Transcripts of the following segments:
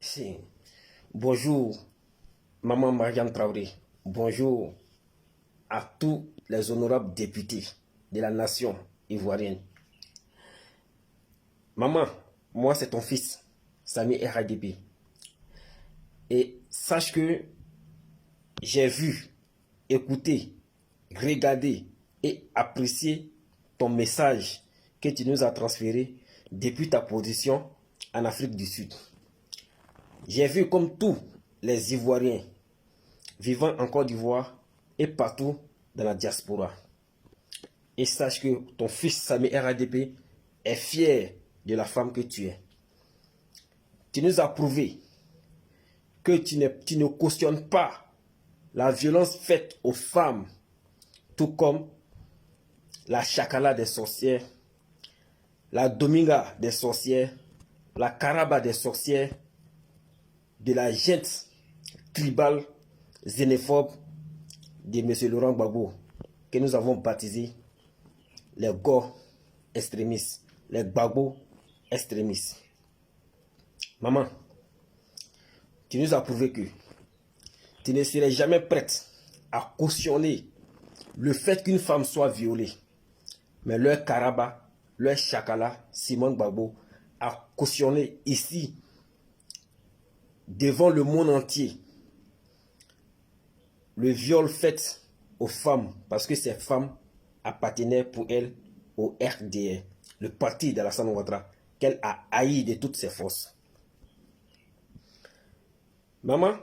Si. Bonjour, Maman Marianne Traoré. Bonjour à tous les honorables députés de la nation ivoirienne. Maman, moi c'est ton fils, Sami RADP. Et sache que j'ai vu, écouté, regardé et apprécié ton message que tu nous as transféré depuis ta position en Afrique du Sud. J'ai vu comme tous les Ivoiriens vivant en Côte d'Ivoire et partout dans la diaspora. Et sache que ton fils Sami RADP est fier de la femme que tu es. Tu nous as prouvé que tu ne cautionnes pas la violence faite aux femmes, tout comme la chakala des sorcières, la dominga des sorcières, la caraba des sorcières, de la gente tribale xénophobe de M. Laurent Gbagbo, que nous avons baptisé les Go extrémistes, les Gbagbo extrémistes. Maman, tu nous as prouvé que tu ne serais jamais prête à cautionner le fait qu'une femme soit violée. Mais leur Karaba, leur Chakala, Simone Gbagbo, a cautionné ici, devant le monde entier, le viol fait aux femmes, parce que ces femmes appartenaient pour elle au RDR, le parti d'Alassane Ouattara, qu'elle a haï de toutes ses forces. Maman,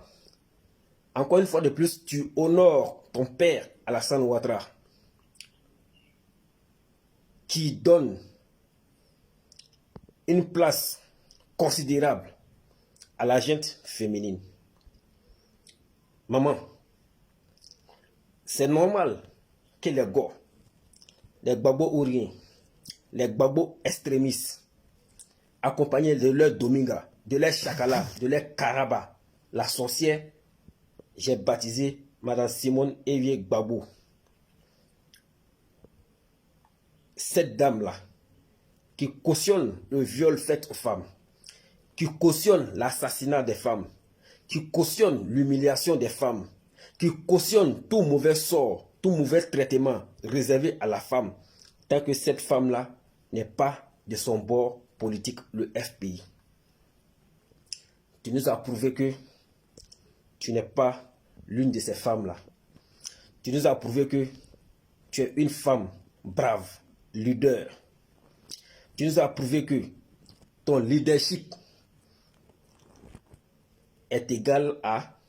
encore une fois de plus, tu honores ton père Alassane Ouattara, qui donne une place considérable à la gente féminine. Maman, c'est normal que les Go, les Gbagbo ouriens, les Gbagbo extrémistes, accompagnés de leur dominga, de leur chakala, de leur karaba, la sorcière, j'ai baptisé Madame Simone Evier Gbagbo. Cette dame-là, qui cautionne le viol fait aux femmes, qui cautionne l'assassinat des femmes, qui cautionne l'humiliation des femmes, qui cautionne tout mauvais sort, tout mauvais traitement réservé à la femme, tant que cette femme-là n'est pas de son bord politique, le FPI. Tu nous as prouvé que tu n'es pas l'une de ces femmes-là. Tu nous as prouvé que tu es une femme brave, leader. Tu nous as prouvé que ton leadership est égal à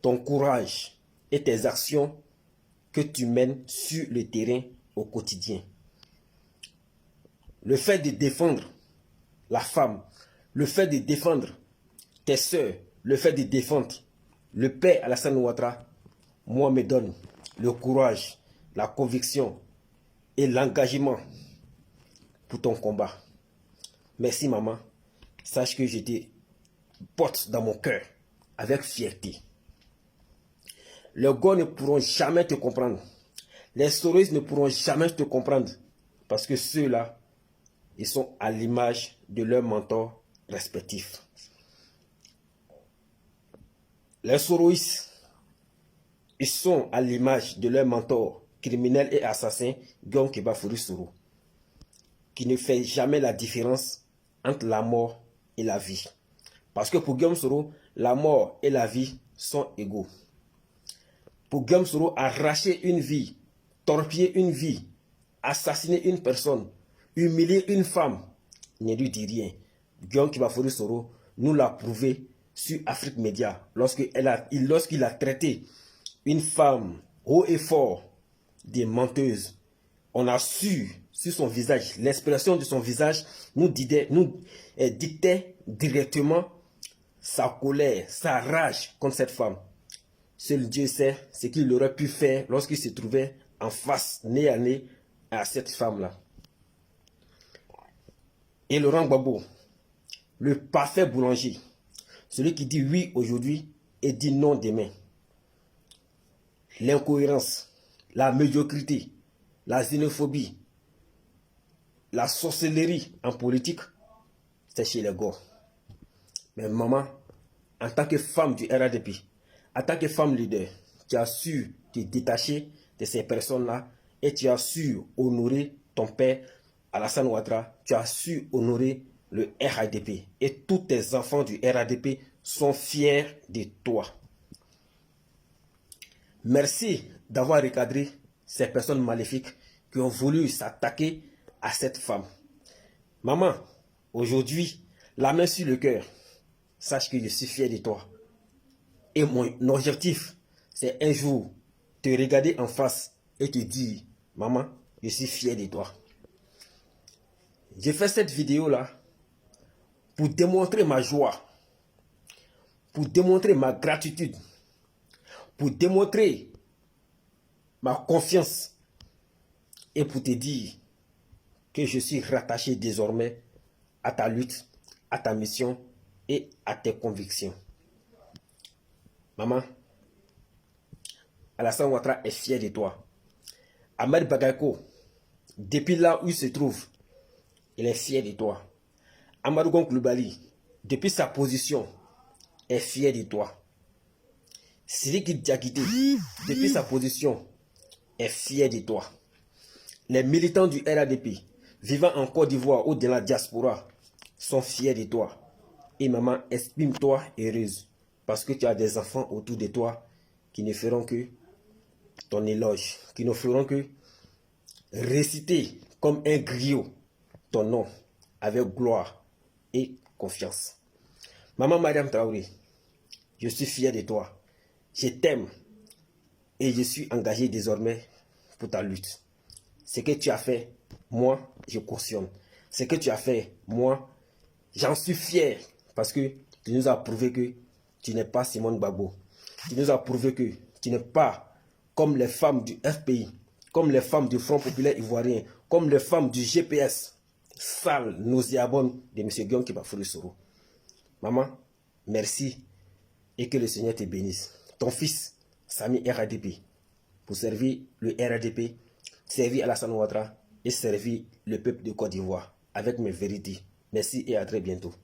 ton courage et tes actions que tu mènes sur le terrain au quotidien. Le fait de défendre la femme, le fait de défendre tes soeurs, le fait de défendre le père Alassane Ouattara, moi me donne le courage, la conviction et l'engagement pour ton combat. Merci maman, sache que je te porte dans mon cœur avec fierté. Les Go ne pourront jamais te comprendre. Les Soros ne pourront jamais te comprendre. Parce que ceux-là, ils sont à l'image de leurs mentors respectifs. Les Soros, ils sont à l'image de leurs mentors criminels et assassins, Guillaume Keba Fori Soro, qui ne fait jamais la différence entre la mort et la vie. Parce que pour Guillaume Soro, la mort et la vie sont égaux. Pour Guillaume Soro, arracher une vie, torpiller une vie, assassiner une personne, humilier une femme, ne lui dit rien. Guillaume Kibafori Soro nous l'a prouvé sur Afrique Média lorsqu'il a traité une femme haut et fort des menteuses. On a su sur son visage, l'expression de son visage nous dictait directement sa colère, sa rage contre cette femme. Seul Dieu sait ce qu'il aurait pu faire lorsqu'il se trouvait en face, nez à nez, à cette femme-là. Et Laurent Gbagbo, le parfait boulanger, celui qui dit oui aujourd'hui et dit non demain. L'incohérence, la médiocrité, la xénophobie, la sorcellerie en politique, c'est chez les Go. Mais maman, en tant que femme du RADP, en tant que femme leader, tu as su te détacher de ces personnes-là et tu as su honorer ton père Alassane Ouattara, tu as su honorer le RADP. Et tous tes enfants du RADP sont fiers de toi. Merci d'avoir recadré ces personnes maléfiques qui ont voulu s'attaquer à cette femme. Maman, aujourd'hui, la main sur le cœur, sache que je suis fier de toi. Et mon objectif, c'est un jour te regarder en face et te dire, maman, je suis fier de toi. J'ai fait cette vidéo-là pour démontrer ma joie, pour démontrer ma gratitude, pour démontrer ma confiance et pour te dire que je suis rattaché désormais à ta lutte, à ta mission et à tes convictions. Maman, Alassane Ouattara est fier de toi. Ahmed Bagayoko, depuis là où il se trouve, il est fier de toi. Amadou Gon Coulibaly, depuis sa position, est fier de toi. Sidiki Diakité, depuis sa position, est fier de toi. Les militants du RADP, vivant en Côte d'Ivoire ou dans la diaspora, sont fiers de toi. Et maman, exprime-toi heureuse, parce que tu as des enfants autour de toi qui ne feront que ton éloge, qui ne feront que réciter comme un griot ton nom avec gloire et confiance. Maman Mariam Traoré, je suis fier de toi. Je t'aime et je suis engagé désormais pour ta lutte. Ce que tu as fait, moi, je cautionne. Ce que tu as fait, moi, j'en suis fier parce que tu nous as prouvé que tu n'es pas Simone Gbagbo. Tu nous as prouvé que tu n'es pas comme les femmes du FPI, comme les femmes du Front Populaire Ivoirien, comme les femmes du GPS, sales, nauséabondes de M. Guillaume Kibafoury-Soro. Maman, merci et que le Seigneur te bénisse. Ton fils, Sami RADP, pour servir le RADP, servir Alassane Ouattara et servir le peuple de Côte d'Ivoire avec mes vérités. Merci et à très bientôt.